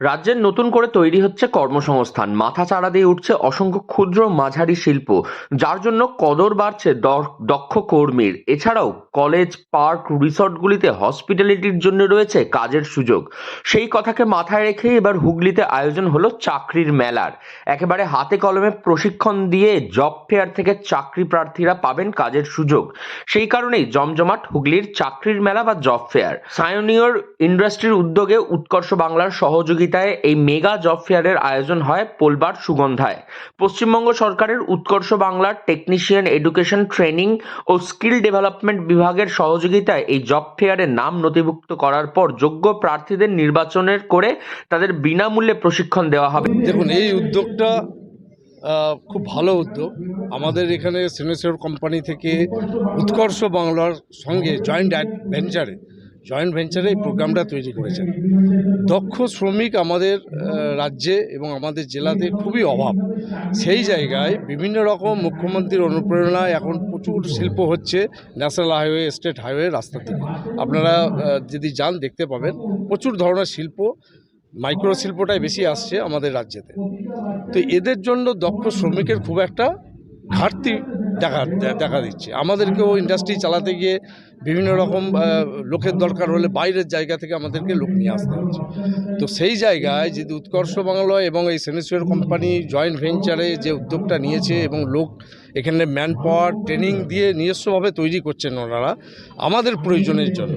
রাজ্যের নতুন করে তৈরি হচ্ছে কর্মসংস্থান, মাথাচাড়া দিয়ে উঠছে অসংখ্য ক্ষুদ্র মাঝারি শিল্প, যার জন্য কদর বাড়ছে দক্ষ কর্মীর। এছাড়াও কলেজ, পার্ক, রিসর্টগুলিতে হসপিটালিটির জন্য রয়েছে কাজের সুযোগ। সেই কথাকে মাথায় রেখে এবার হুগলিতে আয়োজন হলো চাকরির মেলার। একেবারে হাতে কলমে প্রশিক্ষণ দিয়ে জব ফেয়ার থেকে চাকরি প্রার্থীরা পাবেন কাজের সুযোগ। সেই কারণেই জমজমাট হুগলির চাকরির মেলা বা জব ফেয়ার। সায়োনিয়র ইন্ডাস্ট্রির উদ্যোগে উৎকর্ষ বাংলার সহযোগিতায় এই মেগা জব ফেয়ারের আয়োজন হয় পোলবার সুগন্ধায়। পশ্চিমবঙ্গ সরকারের উৎকর্ষ বাংলার টেকনিশিয়ান এডুকেশন, ট্রেনিং ও স্কিল ডেভেলপমেন্ট বিভাগের সহযোগিতায় এই জব ফেয়ারে নাম নথিভুক্ত করার পর যোগ্য প্রার্থীদের নির্বাচনের করে তাদের বিনামূল্যে প্রশিক্ষণ দেওয়া হবে। দেখুন, এই উদ্যোগটা খুব ভালো উদ্যোগ। আমাদের এখানে সিনেসর কোম্পানি থেকে উৎকর্ষ বাংলার সঙ্গে জয়েন্ট ভেঞ্চারে এই প্রোগ্রামটা তৈরি করেছেন। দক্ষ শ্রমিক আমাদের রাজ্যে এবং আমাদের জেলাতে খুবই অভাব। সেই জায়গায় বিভিন্ন রকম মুখ্যমন্ত্রীর অনুপ্রেরণায় এখন প্রচুর শিল্প হচ্ছে ন্যাশনাল হাইওয়ে, স্টেট হাইওয়ে রাস্তা থেকে। আপনারা যদি যান দেখতে পাবেন প্রচুর ধরনের শিল্প, মাইক্রো শিল্পটাই বেশি আসছে আমাদের রাজ্যেতে। তো এদের জন্য দক্ষ শ্রমিকের খুব একটা ঘাটতি দেখা দিচ্ছে। আমাদেরকেও ইন্ডাস্ট্রি চালাতে গিয়ে বিভিন্ন রকম লোকের দরকার হলে বাইরের জায়গা থেকে আমাদেরকে লোক নিয়ে আসতে হচ্ছে। তো সেই জায়গায় যদি উৎকর্ষ বাংলা এবং এই সেনেসিওর কোম্পানি জয়েন্ট ভেঞ্চারে যে উদ্যোগটা নিয়েছে এবং লোক এখানে ম্যান পাওয়ার ট্রেনিং দিয়ে নিজস্বভাবে তৈরি করছেন ওনারা আমাদের প্রয়োজনের জন্য।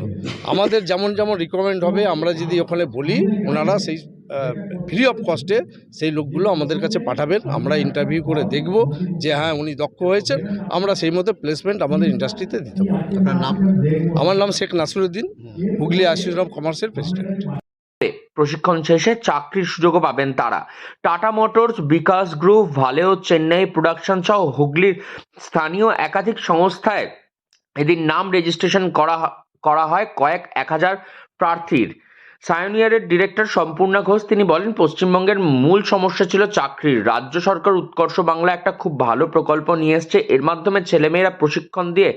আমাদের যেমন যেমন রিকমেন্ড হবে আমরা যদি ওখানে বলি, ওনারা সেই ফ্রি অফ কস্টে সেই লোকগুলো আমাদের কাছে পাঠাবেন। আমরা ইন্টারভিউ করে দেখব যে হ্যাঁ উনি দক্ষ হয়েছেন, আমরা সেই মতো প্লেসমেন্ট আমাদের ইন্ডাস্ট্রিতে দিতে পারব। আপনার নাম? আমার নাম শেখ নাসিরুদ্দিন, হুগলি অ্যাসোসিয়েশন অফ কমার্সের প্রেসিডেন্ট। প্রশিক্ষণ শেষে চাকরির সুযোগও পাবেন তারা। টাটা মোটরস, বিকাশ গ্রুপ, ভালেও, চেন্নাই প্রোডাকশন সহ হুগলির স্থানীয় একাধিক সংস্থায় এদিন নাম রেজিস্ট্রেশন করা হয় কয়েক 1000 প্রার্থীর। সায়োনিয়ারের ডিরেক্টর সম্পূর্ণা ঘোষ তিনি বলেন, পশ্চিমবঙ্গের মূল সমস্যা ছিল চাকরির। রাজ্য সরকার উৎকর্ষ বাংলা একটা খুব ভালো প্রকল্প নিয়ে এসছে। এর মাধ্যমে ছেলেমেয়েরা প্রশিক্ষণ দিয়ে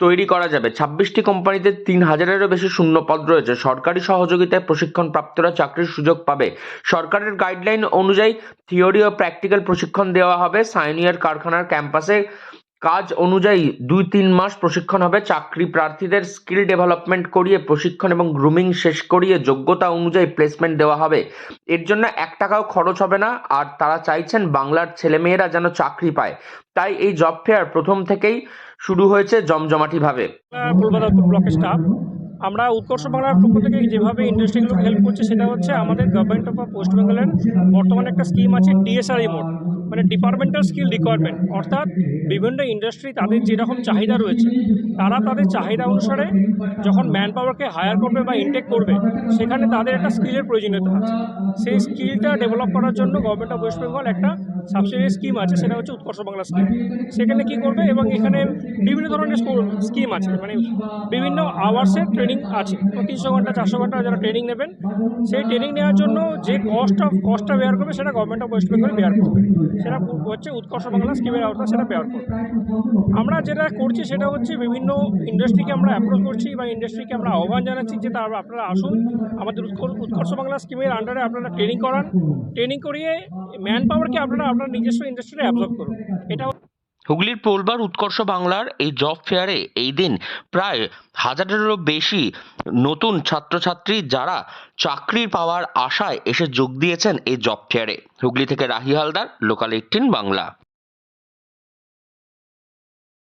তৈরি করা যাবে। 26টি কোম্পানিতে 3000-এরও বেশি শূন্যপদ রয়েছে। সরকারি সহযোগিতায় প্রশিক্ষণ প্রাপ্তরা চাকরির সুযোগ পাবে। সরকারের গাইডলাইন অনুযায়ী থিওরি ও প্র্যাকটিক্যাল প্রশিক্ষণ দেওয়া হবে। সায়োনিয়ার কারখানার ক্যাম্পাসে কাজ অনুযায়ী 2-3 মাস প্রশিক্ষণ হবে। চাকরি প্রার্থীদের স্কিল ডেভেলপমেন্ট করিয়ে প্রশিক্ষণ এবং গ্রুমিং শেষ করিয়ে যোগ্যতা অনুযায়ী প্লেসমেন্ট দেওয়া হবে। এর জন্য 1 টাকাও খরচ হবে না। আর তারা চাইছেন বাংলার ছেলেমেয়েরা যেন চাকরি পায়। তাই এই জব ফেয়ার প্রথম থেকেই শুরু হয়েছে জমজমাটিভাবে। কলকাতা ব্লকের স্টাফ আমরা উৎকর্ষ বাংলার পক্ষ থেকে যেভাবে ইন্ডাস্ট্রিগুলোকে হেল্প করছে সেটা হচ্ছে আমাদের গভর্নমেন্ট অফ ওয়েস্ট বেঙ্গলের বর্তমানে একটা স্কিম আছে ডিএসআরই মোড, মানে ডিপার্টমেন্টাল স্কিল রিকোয়ারমেন্ট। অর্থাৎ বিভিন্ন ইন্ডাস্ট্রি তাদের যেরকম চাহিদা রয়েছে তারা তাদের চাহিদা অনুসারে যখন ম্যান পাওয়ারকে হায়ার করবে বা ইনটেক করবে সেখানে তাদের একটা স্কিলের প্রয়োজনীয়তা আছে। সেই স্কিলটা ডেভেলপ করার জন্য গভর্নমেন্ট অফ ওয়েস্ট বেঙ্গল একটা সাবসিডি স্কিম আছে, সেটা হচ্ছে উৎকর্ষ বাংলা স্কিম। সেখানে কি করবে এবং এখানে বিভিন্ন ধরনের স্কিম আছে, মানে বিভিন্ন আওয়ার্সের ট্রেনিং আছে। 300 ঘন্টা 400 ঘন্টা যারা ট্রেনিং নেবেন, সেই ট্রেনিং নেওয়ার জন্য যে কস্টটা বেয়ার করবে সেটা government of West Bengal bear করবে। সেটা হচ্ছে উৎকর্ষ বাংলা স্কিমের আওতায় সেটা বেয়ার করবে। আমরা যেটা করছি সেটা হচ্ছে বিভিন্ন ইন্ডাস্ট্রিকে আমরা অ্যাপ্রোচ করছি বা ইন্ডাস্ট্রিকে আমরা আহ্বান জানাচ্ছি যে আপনারা আসুন আমাদের উৎকর্ষ বাংলা স্কিমের আন্ডারে আপনারা ট্রেনিং করান। ট্রেনিং করিয়ে ম্যান পাওয়ারকে আপনারা আপনার নিজস্ব ইন্ডাস্ট্রিতে অ্যাবজর্ব করুন। এটা হুগলির পোলবার উৎকর্ষ বাংলার এই জব ফেয়ারে এই দিন প্রায় 1000-এরও বেশি নতুন ছাত্রছাত্রী যারা চাকরি পাওয়ার আশায় এসে যোগ দিয়েছেন এই জব ফেয়ারে। হুগলি থেকে রাহি হালদার, লোকাল 18 বাংলা।